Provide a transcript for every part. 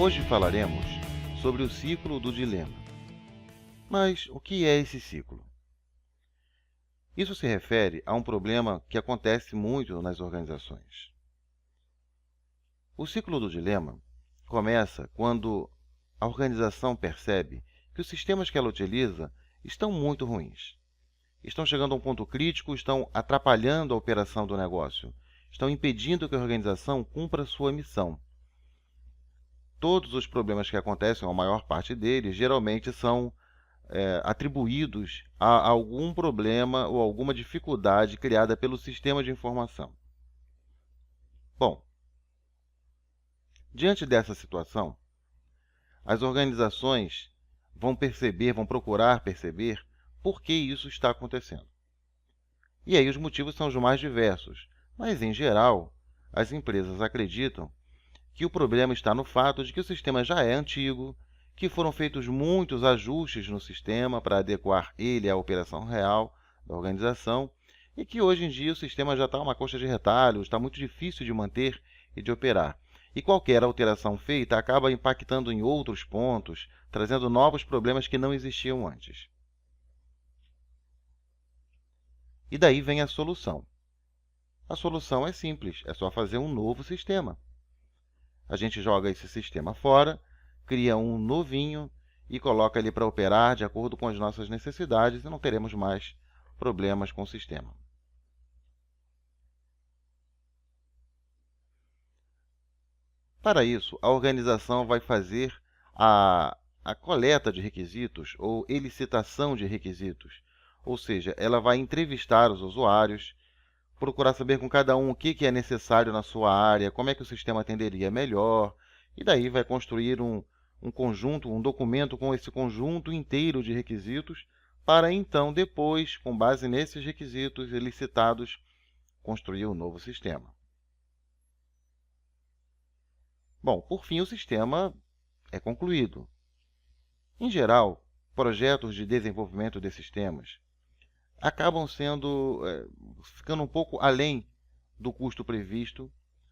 Hoje falaremos sobre o ciclo do dilema. Mas o que é esse ciclo? Isso se refere a um problema que acontece muito nas organizações. O ciclo do dilema começa quando a organização percebe que os sistemas que ela utiliza estão muito ruins. Estão chegando a um ponto crítico, estão atrapalhando a operação do negócio, estão impedindo que a organização cumpra sua missão. Todos os problemas que acontecem, ou a maior parte deles, geralmente são atribuídos a algum problema ou alguma dificuldade criada pelo sistema de informação. Bom, diante dessa situação, as organizações vão procurar perceber por que isso está acontecendo. E aí os motivos são os mais diversos, mas, em geral, as empresas acreditam que o problema está no fato de que o sistema já é antigo, que foram feitos muitos ajustes no sistema para adequar ele à operação real da organização e que hoje em dia o sistema já está uma coxa de retalhos, está muito difícil de manter e de operar. E qualquer alteração feita acaba impactando em outros pontos, trazendo novos problemas que não existiam antes. E daí vem a solução. A solução é simples, é só fazer um novo sistema. A gente joga esse sistema fora, cria um novinho e coloca ele para operar de acordo com as nossas necessidades e não teremos mais problemas com o sistema. Para isso, a organização vai fazer a coleta de requisitos ou elicitação de requisitos, ou seja, ela vai entrevistar os usuários, procurar saber com cada um o que é necessário na sua área, como é que o sistema atenderia melhor, e daí vai construir um conjunto, um documento com esse conjunto inteiro de requisitos, para então, depois, com base nesses requisitos elicitados, construir um novo sistema. Bom, por fim, o sistema é concluído. Em geral, projetos de desenvolvimento de sistemas acabam ficando um pouco além do custo previsto,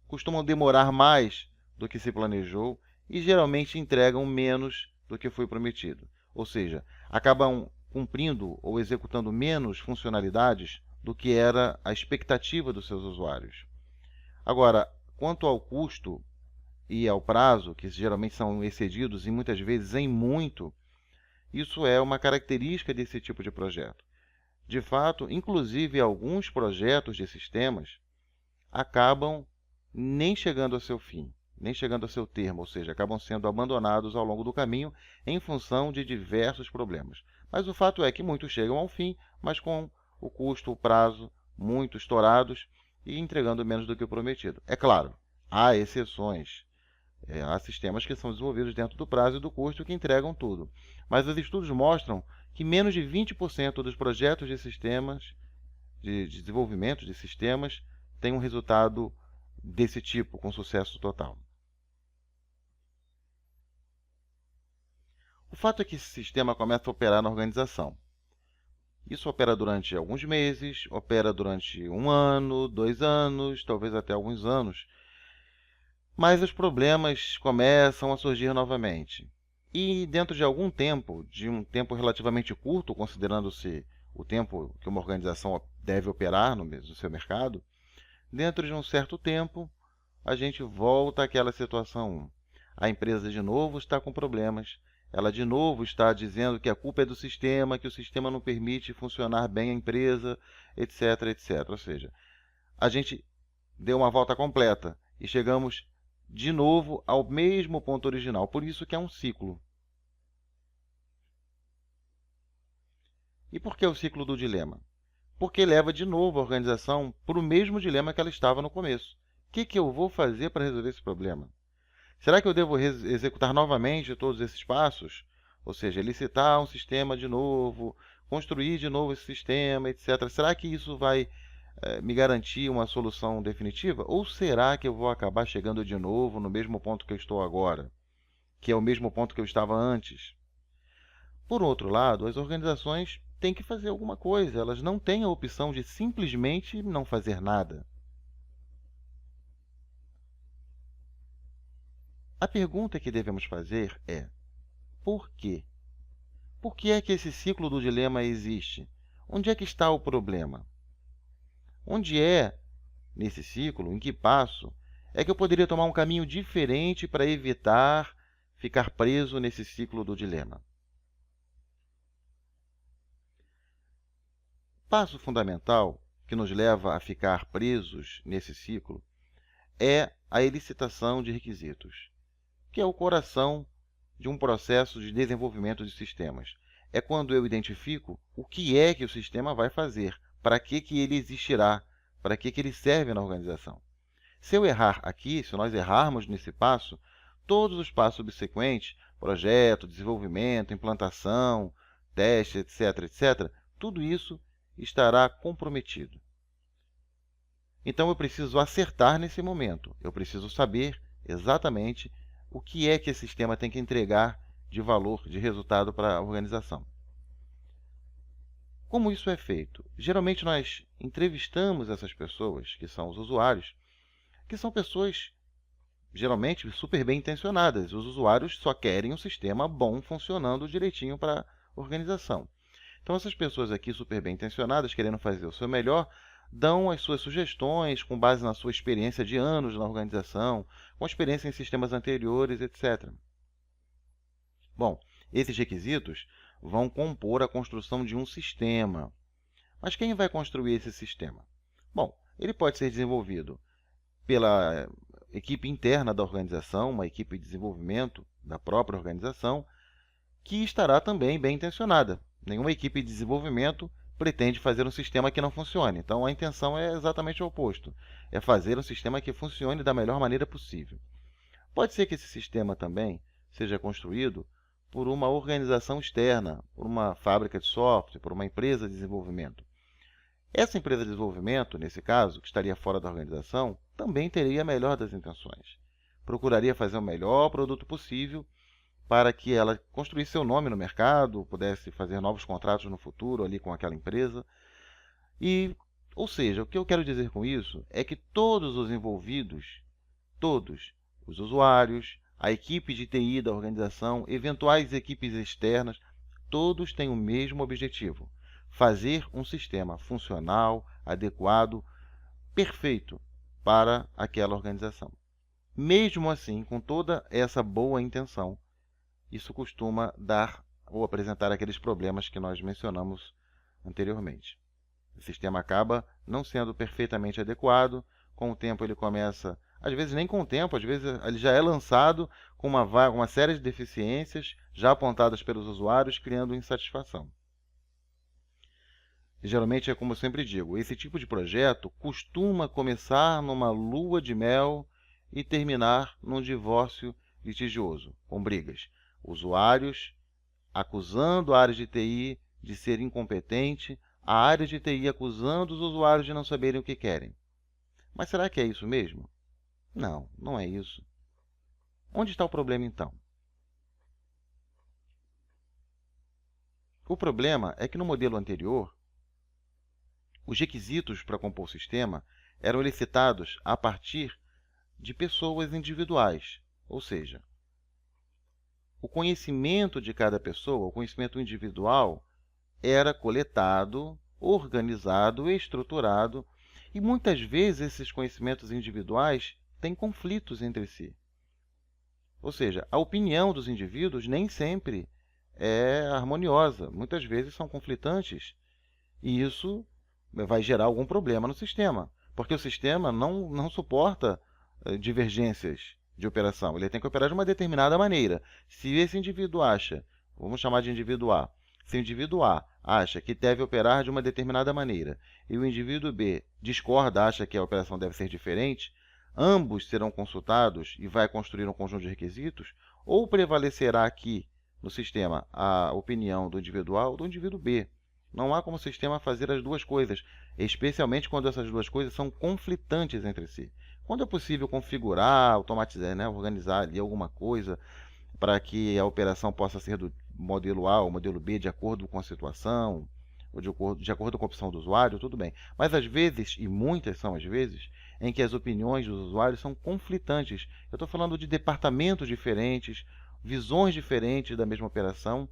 costumam demorar mais do que se planejou e geralmente entregam menos do que foi prometido. Ou seja, acabam cumprindo ou executando menos funcionalidades do que era a expectativa dos seus usuários. Agora, quanto ao custo e ao prazo, que geralmente são excedidos e muitas vezes em muito, isso é uma característica desse tipo de projeto. De fato, inclusive alguns projetos de sistemas acabam nem chegando ao seu fim, nem chegando ao seu termo, ou seja, acabam sendo abandonados ao longo do caminho em função de diversos problemas. Mas o fato é que muitos chegam ao fim, mas com o custo, o prazo muito estourados e entregando menos do que o prometido. É claro, há exceções. Há sistemas que são desenvolvidos dentro do prazo e do custo que entregam tudo. Mas os estudos mostram que menos de 20% dos projetos de sistemas, de desenvolvimento de sistemas, têm um resultado desse tipo, com sucesso total. O fato é que esse sistema começa a operar na organização. Isso opera durante alguns meses, opera durante 1 ano, 2 anos, talvez até alguns anos. Mas os problemas começam a surgir novamente. E dentro de algum tempo, de um tempo relativamente curto, considerando-se o tempo que uma organização deve operar no seu mercado, dentro de um certo tempo, a gente volta àquela situação 1. A empresa de novo está com problemas, ela de novo está dizendo que a culpa é do sistema, que o sistema não permite funcionar bem a empresa, etc, etc. Ou seja, a gente deu uma volta completa e chegamos de novo ao mesmo ponto original. Por isso que é um ciclo. E por que o ciclo do dilema? Porque leva de novo a organização para o mesmo dilema que ela estava no começo. O que eu vou fazer para resolver esse problema? Será que eu devo executar novamente todos esses passos? Ou seja, licitar um sistema de novo, construir de novo esse sistema, etc. Será que isso vai me garantir uma solução definitiva? Ou será que eu vou acabar chegando de novo no mesmo ponto que eu estou agora, que é o mesmo ponto que eu estava antes? Por outro lado, as organizações têm que fazer alguma coisa, elas não têm a opção de simplesmente não fazer nada. A pergunta que devemos fazer é: por quê? Por que é que esse ciclo do dilema existe? Onde é que está o problema? Onde é, nesse ciclo, em que passo, é que eu poderia tomar um caminho diferente para evitar ficar preso nesse ciclo do dilema? Passo fundamental que nos leva a ficar presos nesse ciclo é a elicitação de requisitos, que é o coração de um processo de desenvolvimento de sistemas. É quando eu identifico o que é que o sistema vai fazer, para que ele existirá, para que ele serve na organização. Se eu errar aqui, se nós errarmos nesse passo, todos os passos subsequentes, projeto, desenvolvimento, implantação, teste, etc., tudo isso estará comprometido. Então, eu preciso acertar nesse momento. Eu preciso saber exatamente o que é que esse sistema tem que entregar de valor, de resultado para a organização. Como isso é feito? Geralmente, nós entrevistamos essas pessoas, que são os usuários, que são pessoas geralmente super bem intencionadas. Os usuários só querem um sistema bom funcionando direitinho para a organização. Então, essas pessoas aqui super bem intencionadas, querendo fazer o seu melhor, dão as suas sugestões com base na sua experiência de anos na organização, com experiência em sistemas anteriores, etc. Bom, esses requisitos vão compor a construção de um sistema. Mas quem vai construir esse sistema? Bom, ele pode ser desenvolvido pela equipe interna da organização, uma equipe de desenvolvimento da própria organização, que estará também bem intencionada. Nenhuma equipe de desenvolvimento pretende fazer um sistema que não funcione. Então, a intenção é exatamente o oposto. É fazer um sistema que funcione da melhor maneira possível. Pode ser que esse sistema também seja construído por uma organização externa, por uma fábrica de software, por uma empresa de desenvolvimento. Essa empresa de desenvolvimento, nesse caso, que estaria fora da organização, também teria a melhor das intenções. Procuraria fazer o melhor produto possível para que ela construísse seu nome no mercado, pudesse fazer novos contratos no futuro ali com aquela empresa. Ou seja, o que eu quero dizer com isso é que todos os envolvidos, todos, os usuários, a equipe de TI da organização, eventuais equipes externas, todos têm o mesmo objetivo: fazer um sistema funcional, adequado, perfeito para aquela organização. Mesmo assim, com toda essa boa intenção, isso costuma dar ou apresentar aqueles problemas que nós mencionamos anteriormente. O sistema acaba não sendo perfeitamente adequado, com o tempo ele começa, às vezes nem com o tempo, às vezes ele já é lançado com uma série de deficiências já apontadas pelos usuários, criando insatisfação. E, geralmente, é como eu sempre digo, esse tipo de projeto costuma começar numa lua de mel e terminar num divórcio litigioso, com brigas. Usuários acusando a área de TI de ser incompetente, a área de TI acusando os usuários de não saberem o que querem. Mas será que é isso mesmo? Não, não é isso. Onde está o problema, então? O problema é que no modelo anterior, os requisitos para compor o sistema eram elicitados a partir de pessoas individuais, ou seja, o conhecimento de cada pessoa, o conhecimento individual, era coletado, organizado, estruturado, e muitas vezes esses conhecimentos individuais têm conflitos entre si. Ou seja, a opinião dos indivíduos nem sempre é harmoniosa, muitas vezes são conflitantes, e isso vai gerar algum problema no sistema, porque o sistema não suporta divergências de operação. Ele tem que operar de uma determinada maneira. Se esse indivíduo acha, vamos chamar de indivíduo A, se o indivíduo A acha que deve operar de uma determinada maneira e o indivíduo B discorda, acha que a operação deve ser diferente, ambos serão consultados e vai construir um conjunto de requisitos, ou prevalecerá aqui no sistema a opinião do indivíduo A ou do indivíduo B. Não há como o sistema fazer as duas coisas, especialmente quando essas duas coisas são conflitantes entre si. Quando é possível configurar, automatizar, organizar ali alguma coisa para que a operação possa ser do modelo A ou modelo B de acordo com a situação, ou de acordo com a opção do usuário, tudo bem. Mas às vezes, e muitas são as vezes, em que as opiniões dos usuários são conflitantes. Eu estou falando de departamentos diferentes, visões diferentes da mesma operação,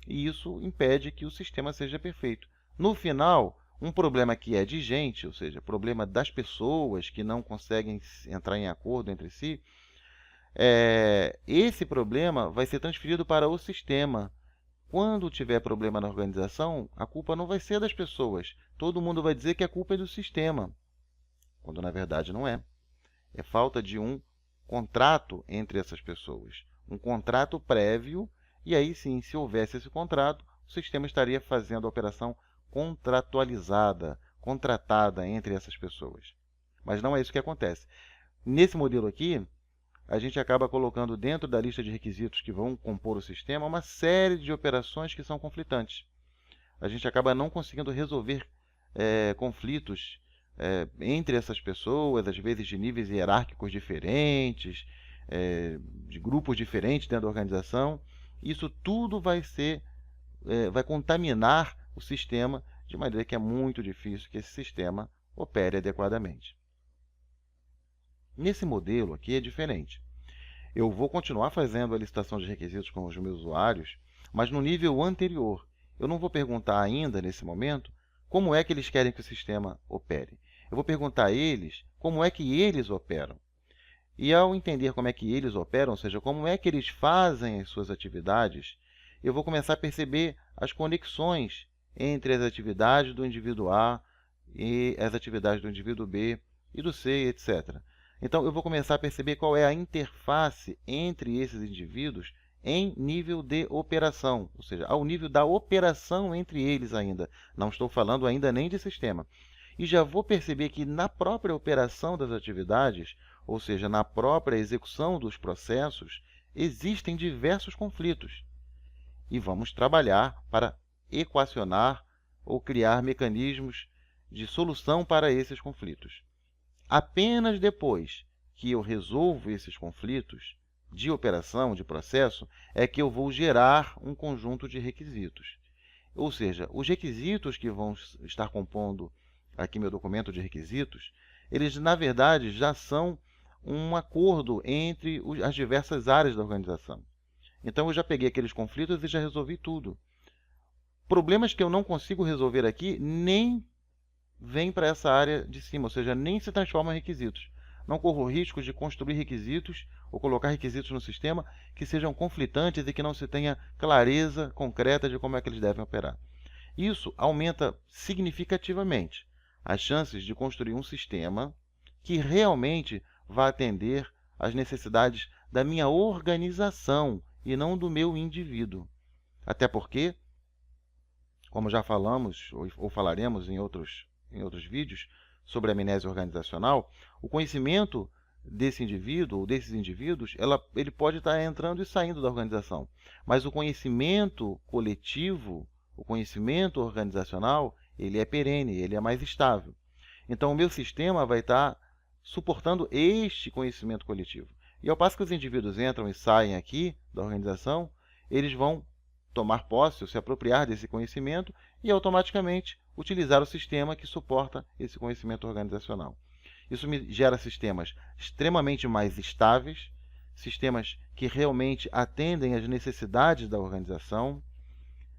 e isso impede que o sistema seja perfeito. No final, um problema que é de gente, ou seja, problema das pessoas que não conseguem entrar em acordo entre si, esse problema vai ser transferido para o sistema. Quando tiver problema na organização, a culpa não vai ser das pessoas. Todo mundo vai dizer que a culpa é do sistema, quando na verdade não é. É falta de um contrato entre essas pessoas. Um contrato prévio, e aí sim, se houvesse esse contrato, o sistema estaria fazendo a operação contratualizada, contratada entre essas pessoas. Mas não é isso que acontece. Nesse modelo aqui, a gente acaba colocando dentro da lista de requisitos que vão compor o sistema uma série de operações que são conflitantes. A gente acaba não conseguindo resolver conflitos entre essas pessoas, às vezes de níveis hierárquicos diferentes, de grupos diferentes dentro da organização. Isso tudo vai contaminar o sistema de maneira que é muito difícil que esse sistema opere adequadamente. Nesse modelo aqui é diferente. Eu vou continuar fazendo a licitação de requisitos com os meus usuários, mas no nível anterior. Eu não vou perguntar ainda, nesse momento, como é que eles querem que o sistema opere. Eu vou perguntar a eles como é que eles operam. E ao entender como é que eles operam, ou seja, como é que eles fazem as suas atividades, eu vou começar a perceber as conexões entre as atividades do indivíduo A e as atividades do indivíduo B e do C, etc. Então, eu vou começar a perceber qual é a interface entre esses indivíduos em nível de operação, ou seja, ao nível da operação entre eles ainda. Não estou falando ainda nem de sistema. E já vou perceber que na própria operação das atividades, ou seja, na própria execução dos processos, existem diversos conflitos. E vamos trabalhar para equacionar ou criar mecanismos de solução para esses conflitos. Apenas depois que eu resolvo esses conflitos de operação, de processo, é que eu vou gerar um conjunto de requisitos. Ou seja, os requisitos que vão estar compondo aqui meu documento de requisitos, eles, na verdade, já são um acordo entre as diversas áreas da organização. Então, eu já peguei aqueles conflitos e já resolvi tudo. Problemas que eu não consigo resolver aqui nem vêm para essa área de cima, ou seja, nem se transformam em requisitos. Não corro risco de construir requisitos ou colocar requisitos no sistema que sejam conflitantes e que não se tenha clareza concreta de como é que eles devem operar. Isso aumenta significativamente as chances de construir um sistema que realmente vá atender às necessidades da minha organização e não do meu indivíduo. Até porque, como já falamos ou falaremos em outros vídeos sobre a amnésia organizacional, o conhecimento desse indivíduo ou desses indivíduos, ele pode estar entrando e saindo da organização. Mas o conhecimento coletivo, o conhecimento organizacional, ele é perene, ele é mais estável. Então, o meu sistema vai estar suportando este conhecimento coletivo. E ao passo que os indivíduos entram e saem aqui da organização, eles vão tomar posse ou se apropriar desse conhecimento e automaticamente utilizar o sistema que suporta esse conhecimento organizacional. Isso me gera sistemas extremamente mais estáveis, sistemas que realmente atendem às necessidades da organização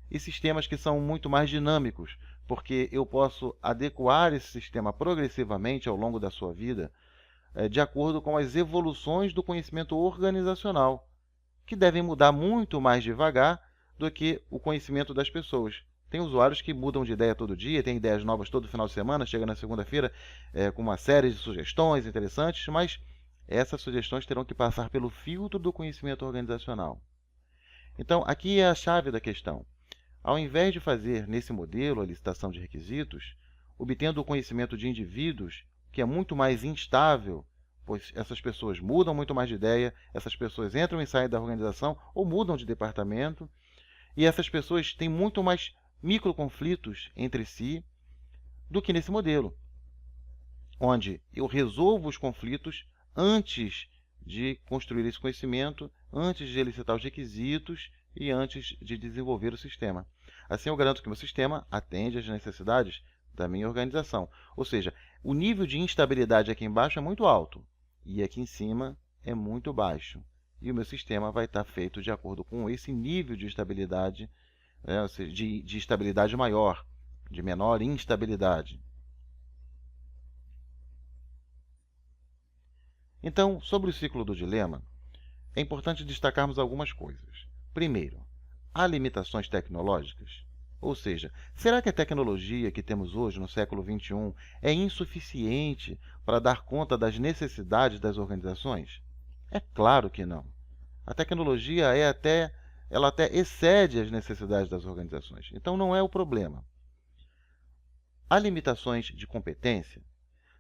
e sistemas que são muito mais dinâmicos, porque eu posso adequar esse sistema progressivamente ao longo da sua vida, de acordo com as evoluções do conhecimento organizacional, que devem mudar muito mais devagar do que o conhecimento das pessoas. Tem usuários que mudam de ideia todo dia, tem ideias novas todo final de semana, chega na segunda-feira com uma série de sugestões interessantes, mas essas sugestões terão que passar pelo filtro do conhecimento organizacional. Então, aqui é a chave da questão. Ao invés de fazer nesse modelo a licitação de requisitos, obtendo o conhecimento de indivíduos, que é muito mais instável, pois essas pessoas mudam muito mais de ideia, essas pessoas entram e saem da organização ou mudam de departamento, e essas pessoas têm muito mais microconflitos entre si do que nesse modelo, onde eu resolvo os conflitos antes de construir esse conhecimento, antes de elicitar os requisitos e antes de desenvolver o sistema. Assim, eu garanto que meu sistema atende às necessidades da minha organização. Ou seja, o nível de instabilidade aqui embaixo é muito alto e aqui em cima é muito baixo. E o meu sistema vai estar feito de acordo com esse nível de estabilidade, né, ou seja, de estabilidade maior, de menor instabilidade. Então, sobre o ciclo do dilema, é importante destacarmos algumas coisas. Primeiro, há limitações tecnológicas? Ou seja, será que a tecnologia que temos hoje, no século XXI, é insuficiente para dar conta das necessidades das organizações? É claro que não. A tecnologia ela até excede as necessidades das organizações. Então, não é o problema. Há limitações de competência?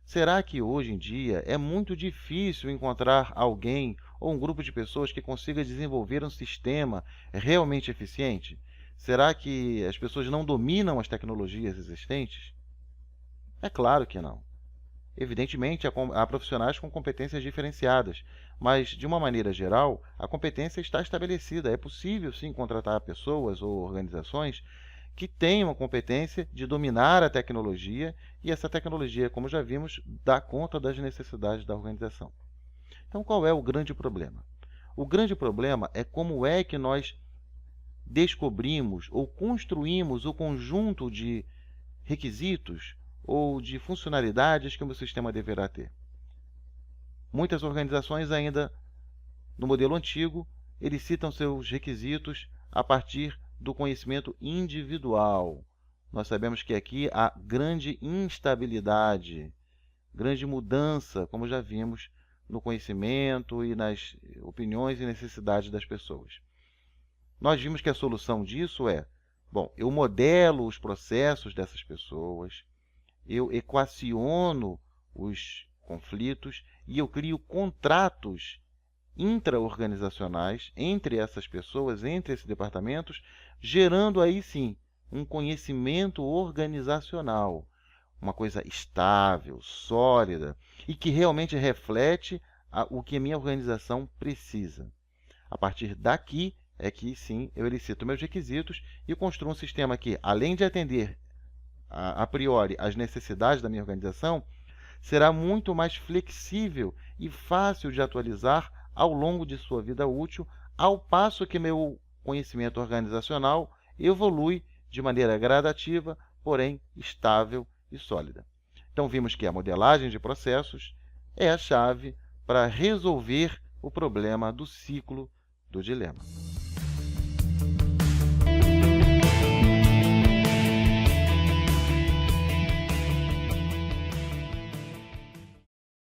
Será que hoje em dia é muito difícil encontrar alguém ou um grupo de pessoas que consiga desenvolver um sistema realmente eficiente? Será que as pessoas não dominam as tecnologias existentes? É claro que não. Evidentemente, há profissionais com competências diferenciadas, mas, de uma maneira geral, a competência está estabelecida. É possível, sim, contratar pessoas ou organizações que tenham a competência de dominar a tecnologia e essa tecnologia, como já vimos, dá conta das necessidades da organização. Então, qual é o grande problema? O grande problema é como é que nós descobrimos ou construímos o conjunto de requisitos ou de funcionalidades que o meu sistema deverá ter. Muitas organizações ainda, no modelo antigo, eles citam seus requisitos a partir do conhecimento individual. Nós sabemos que aqui há grande instabilidade, grande mudança, como já vimos, no conhecimento e nas opiniões e necessidades das pessoas. Nós vimos que a solução disso é, bom, eu modelo os processos dessas pessoas, eu equaciono os conflitos e eu crio contratos intra-organizacionais entre essas pessoas, entre esses departamentos, gerando aí sim um conhecimento organizacional, uma coisa estável, sólida e que realmente reflete o que a minha organização precisa. A partir daqui é que sim eu elicito meus requisitos e construo um sistema que, além de atender a priori as necessidades da minha organização, será muito mais flexível e fácil de atualizar ao longo de sua vida útil, ao passo que meu conhecimento organizacional evolui de maneira gradativa, porém estável e sólida. Então, vimos que a modelagem de processos é a chave para resolver o problema do ciclo do dilema.